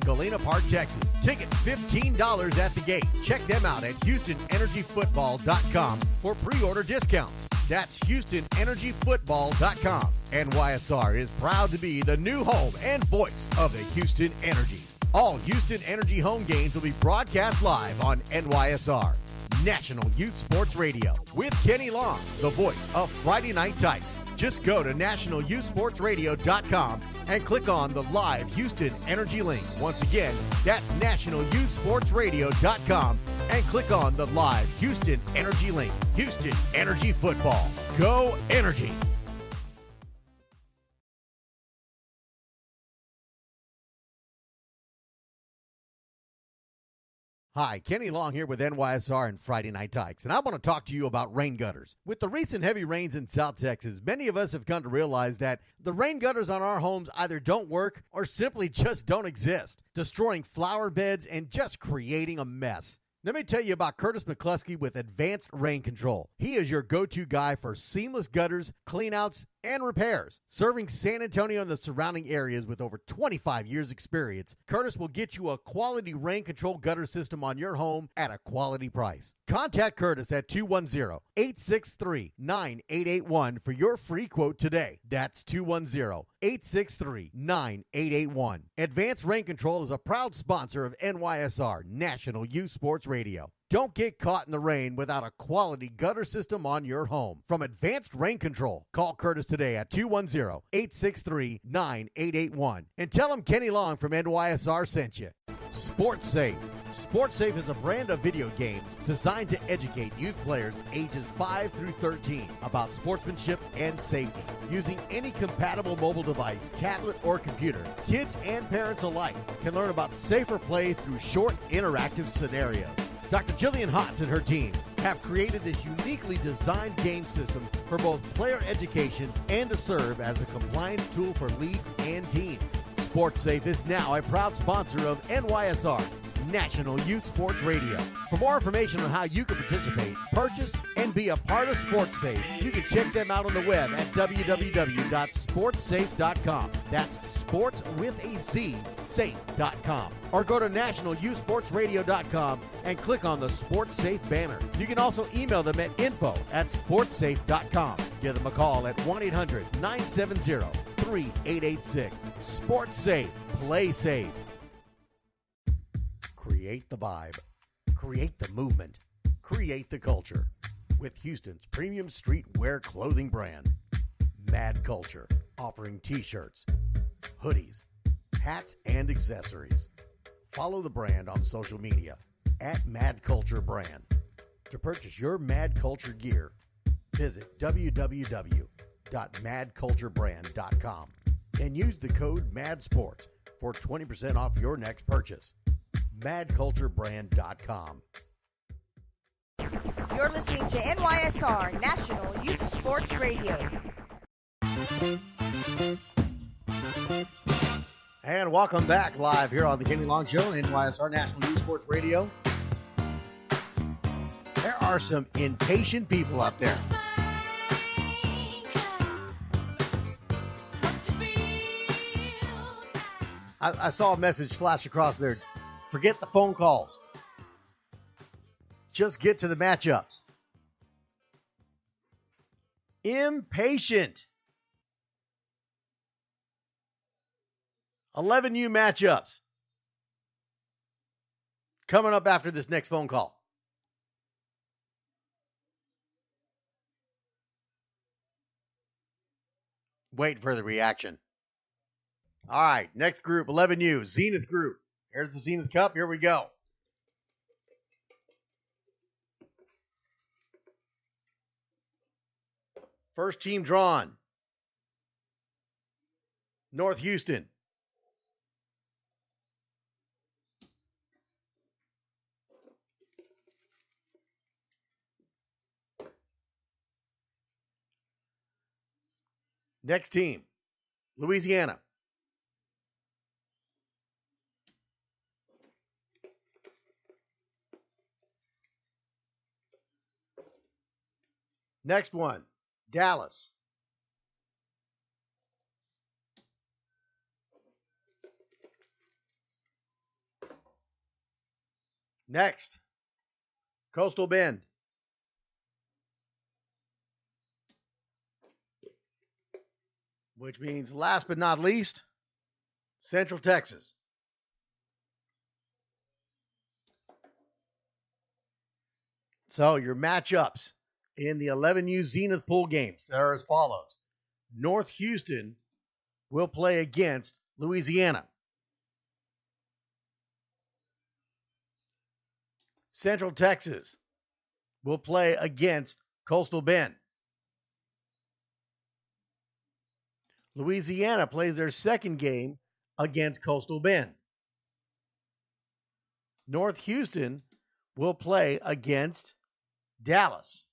Galena Park, Texas. Tickets $15 at the gate. Check them out at HoustonEnergyFootball.com for pre-order discounts. That's HoustonEnergyFootball.com. NYSR is proud to be the new home and voice of the Houston Energy. All Houston Energy home games will be broadcast live on NYSR, National Youth Sports Radio, with Kenny Long, the voice of Friday Night Tykes. Just go to nationalyouthsportsradio.com and click on the live Houston Energy link. Once again, that's nationalyouthsportsradio.com and click on the live Houston Energy link. Houston Energy Football. Go Energy! Hi, Kenny Long here with NYSR and Friday Night Tykes, and I want to talk to you about rain gutters. With the recent heavy rains in South Texas, many of us have come to realize that the rain gutters on our homes either don't work or simply just don't exist, destroying flower beds and just creating a mess. Let me tell you about Curtis McCluskey with Advanced Rain Control. He is your go-to guy for seamless gutters, cleanouts, and repairs. Serving San Antonio and the surrounding areas with over 25 years experience, Curtis will get you a quality rain control gutter system on your home at a quality price. Contact Curtis at 210-863-9881 for your free quote today. That's 210-863-9881. Advanced Rain Control is a proud sponsor of NYSR, National Youth Sports Radio. Don't get caught in the rain without a quality gutter system on your home. From Advanced Rain Control, call Curtis today at 210-863-9881 and tell him Kenny Long from NYSR sent you. Sports Safe. Sports Safe is a brand of video games designed to educate youth players ages 5 through 13 about sportsmanship and safety. Using any compatible mobile device, tablet, or computer, kids and parents alike can learn about safer play through short, interactive scenarios. Dr. Jillian Hotz and her team have created this uniquely designed game system for both player education and to serve as a compliance tool for leagues and teams. SportsSafe is now a proud sponsor of NYSR, National Youth Sports Radio. For more information on how you can participate, purchase, and be a part of SportsSafe, you can check them out on the web at www.sportsafe.com. That's sports with a Z, safe.com. Or go to nationalyouthsportsradio.com and click on the SportsSafe banner. You can also email them at info@sportsafe.com. Give them a call at 1-800-970-3886. SportsSafe. Play safe. Create the vibe. Create the movement. Create the culture. With Houston's premium streetwear clothing brand, Mad Culture, offering t-shirts, hoodies, hats, and accessories. Follow the brand on social media at Mad Culture Brand. To purchase your Mad Culture gear, visit www.madculturebrand.com and use the code MADSPORTS for 20% off your next purchase. madculturebrand.com. You're listening to NYSR, National Youth Sports Radio. And welcome back live here on the Kennie Long Show on NYSR National Youth Sports Radio. There are some impatient people out there. I saw a message flash across there. Forget the phone calls. Just get to the matchups. Impatient. 11U matchups. Coming up after this next phone call. Wait for the reaction. All right, next group, 11U, Zenith group. Here's the Zenith Cup. Here we go. First team drawn. North Houston. Next team, Louisiana. Next one, Dallas. Next, Coastal Bend. Which means last but not least, Central Texas. So your matchups in the 11U Zenith pool games are as follows. North Houston will play against Louisiana. Central Texas will play against Coastal Bend. Louisiana plays their second game against Coastal Bend. North Houston will play against Dallas.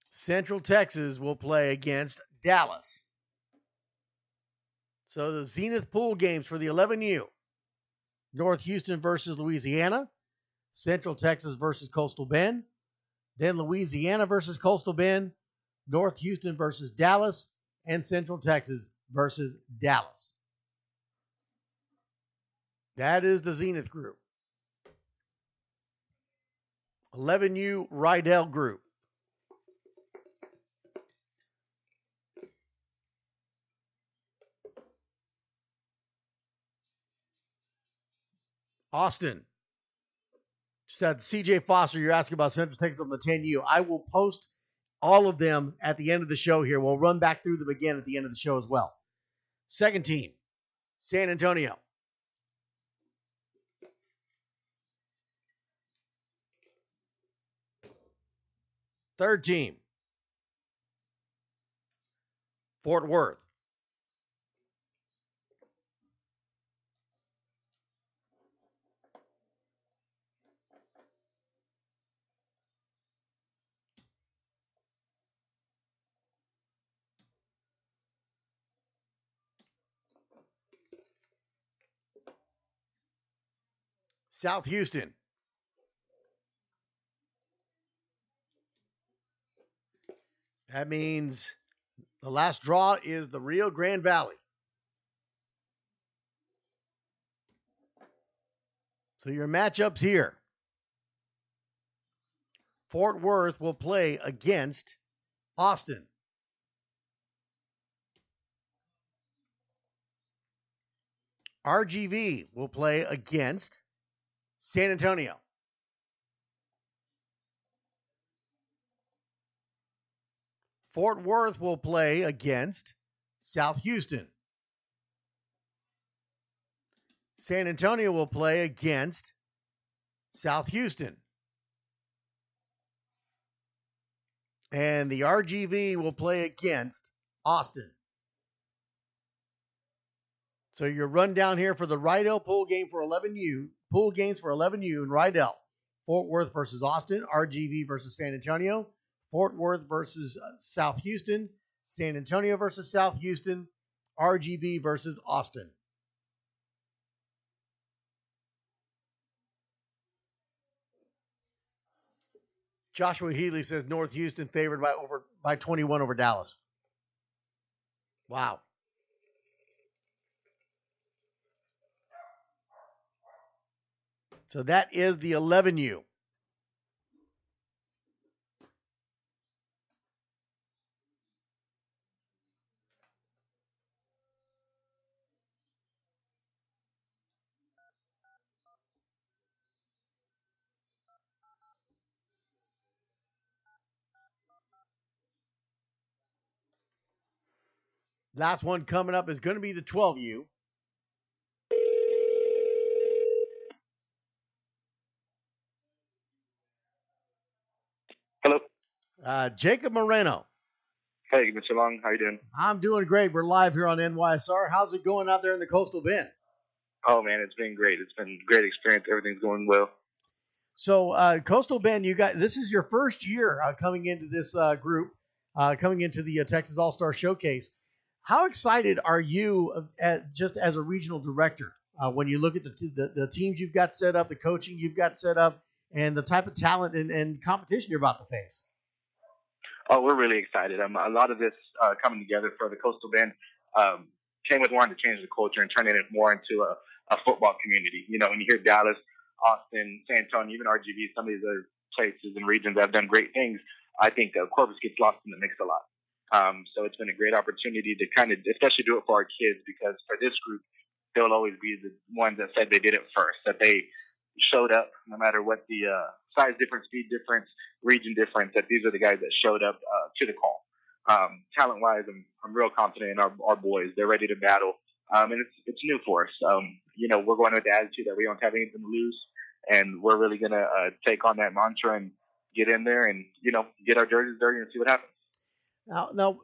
Central Texas will play against Dallas. So the Zenith pool games for the 11U. North Houston versus Louisiana. Central Texas versus Coastal Bend. Then Louisiana versus Coastal Bend. North Houston versus Dallas. And Central Texas versus Dallas. That is the Zenith group. 11U Rydell group. Austin. Said CJ Foster, you're asking about Central Texas on the 10U. I will post all of them at the end of the show here. We'll run back through them again at the end of the show as well. Second team, San Antonio. Third team, Fort Worth. South Houston. That means the last draw is the Rio Grande Valley. So your matchups here. Fort Worth will play against Austin. RGV will play against San Antonio. Fort Worth will play against South Houston. San Antonio will play against South Houston. And the RGV will play against Austin. So your rundown here for the Rydell pool game for 11U, pool games for 11U in Rydell. Fort Worth versus Austin, RGV versus San Antonio, Fort Worth versus South Houston, San Antonio versus South Houston, RGV versus Austin. Joshua Healy says North Houston favored by 21 over Dallas. Wow. So that is the 11U. Last one coming up is going to be the 12U. Hello. Jacob Moreno. Hey, Mr. Long. How you doing? I'm doing great. We're live here on NYSR. How's it going out there in the Coastal Bend? Oh, man, it's been great. It's been a great experience. Everything's going well. So, Coastal Bend, this is your first year coming into this group, coming into the Texas All-Star Showcase. How excited are you just as a regional director when you look at the teams you've got set up, the coaching you've got set up, and the type of talent and competition you're about to face? Oh, we're really excited. A lot of this coming together for the Coastal Bend. came with wanting to change the culture and turning it more into a football community. You know, when you hear Dallas, Austin, San Antonio, even RGV, some of these other places and regions that have done great things, I think Corpus gets lost in the mix a lot. So it's been a great opportunity to kind of, especially do it for our kids, because for this group, they'll always be the ones that said they did it first, that they showed up no matter what the size difference, speed difference, region difference, that these are the guys that showed up to the call. Talent-wise, I'm real confident in our boys. They're ready to battle. And it's new for us. You know, we're going with the attitude that we don't have anything to lose, and we're really going to take on that mantra and get in there and, you know, get our jerseys dirty and see what happens. Now,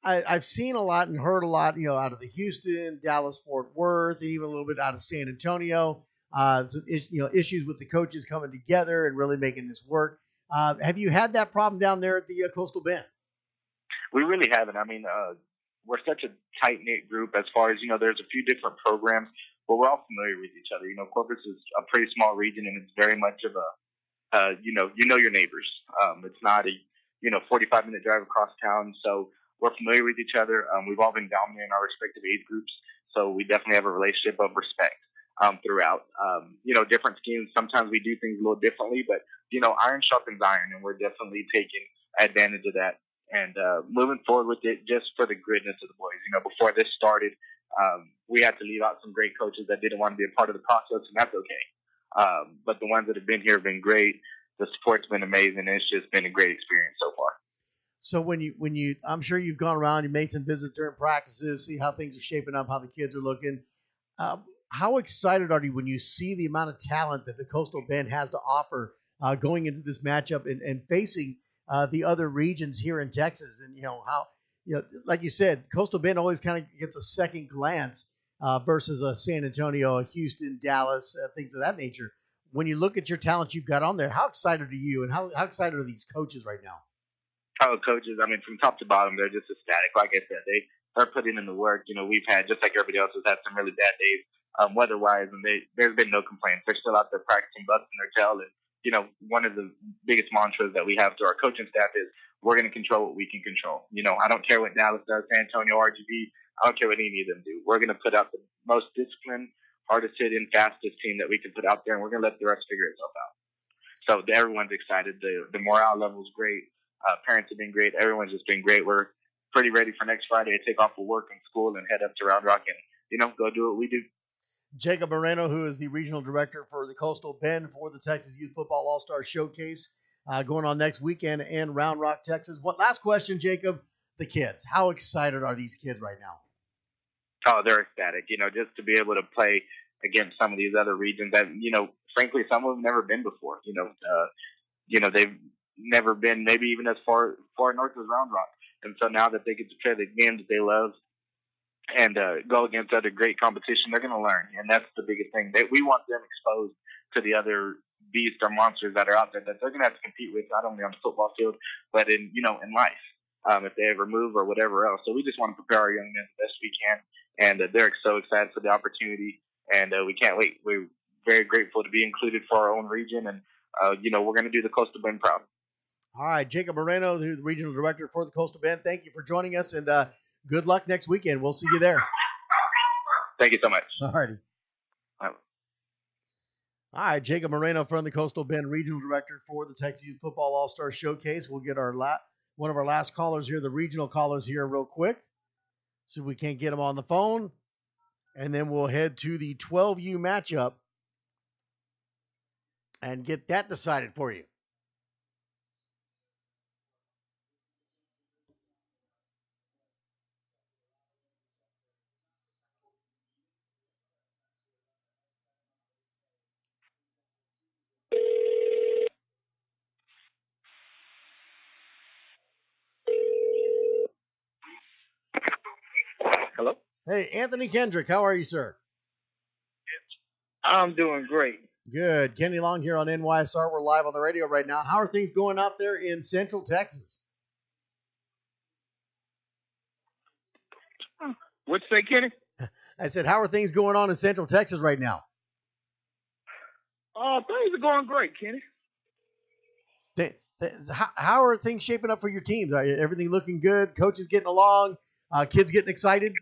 I've seen a lot and heard a lot, you know, out of the Houston, Dallas, Fort Worth, even a little bit out of San Antonio. Issues with the coaches coming together and really making this work. Have you had that problem down there at the Coastal Bend? We really haven't. I mean, we're such a tight-knit group as far as, you know, there's a few different programs, but we're all familiar with each other. You know, Corpus is a pretty small region, and it's very much of a, you know your neighbors. It's not a, 45-minute drive across town, so we're familiar with each other. We've all been dominant in our respective age groups, so we definitely have a relationship of respect throughout. Different schemes, sometimes we do things a little differently, but, iron sharpens iron, and we're definitely taking advantage of that. And moving forward with it just for the goodness of the boys. You know, before this started, we had to leave out some great coaches that didn't want to be a part of the process, and that's okay. But the ones that have been here have been great. The support's been amazing, and it's just been a great experience so far. So when you, I'm sure you've gone around, you made some visits during practices, see how things are shaping up, how the kids are looking. How excited are you when you see the amount of talent that the Coastal Bend has to offer going into this matchup and facing the other regions here in Texas? And, like you said, Coastal Bend always kind of gets a second glance versus a San Antonio, a Houston, Dallas, things of that nature. When you look at your talent you've got on there, how excited are you, and how excited are these coaches right now? Oh, coaches, I mean, from top to bottom, they're just ecstatic. Like I said, they're putting in the work. You know, we've had, just like everybody else, has had some really bad days weather-wise, and there's been no complaints. They're still out there practicing, busting their tail. And, one of the biggest mantras that we have to our coaching staff is we're going to control what we can control. I don't care what Dallas does, San Antonio, RGB. I don't care what any of them do. We're going to put out the most disciplined, hardest hitting, fastest team that we can put out there, and we're going to let the rest figure itself out. So everyone's excited. The morale level is great. Parents have been great. Everyone's just been great. We're pretty ready for next Friday to take off for work and school and head up to Round Rock and, go do what we do. Jacob Moreno, who is the regional director for the Coastal Bend for the Texas Youth Football All-Star Showcase, going on next weekend in Round Rock, Texas. Last question, Jacob. The kids. How excited are these kids right now? Oh, they're ecstatic. Just to be able to play against some of these other regions that, frankly, some of them never been before. They've never been maybe even as far north as Round Rock. And so now that they get to play the games that they love and go against other great competition, they're going to learn. And that's the biggest thing. We want them exposed to the other beasts or monsters that are out there that they're going to have to compete with, not only on the football field, but in life, if they ever move or whatever else. So we just want to prepare our young men the best we can. And they're so excited for the opportunity. And we can't wait. We're very grateful to be included for our own region. And, we're going to do the Coastal Bend proud. All right, Jacob Moreno, the regional director for the Coastal Bend, thank you for joining us, and good luck next weekend. We'll see you there. Thank you so much. All righty. All right, Jacob Moreno from the Coastal Bend, regional director for the Texas Youth Football All-Star Showcase. We'll get one of our last callers here, the regional callers here real quick, so we can't get them on the phone, and then we'll head to the 12U matchup and get that decided for you. Hello? Hey, Anthony Kendrick, how are you, sir? I'm doing great. Good. Kennie Long here on NYSR. We're live on the radio right now. How are things going out there in Central Texas? What'd you say, Kenny? I said, how are things going on in Central Texas right now? Things are going great, Kenny. How are things shaping up for your teams? Are everything looking good? Coaches getting along? Kids getting excited?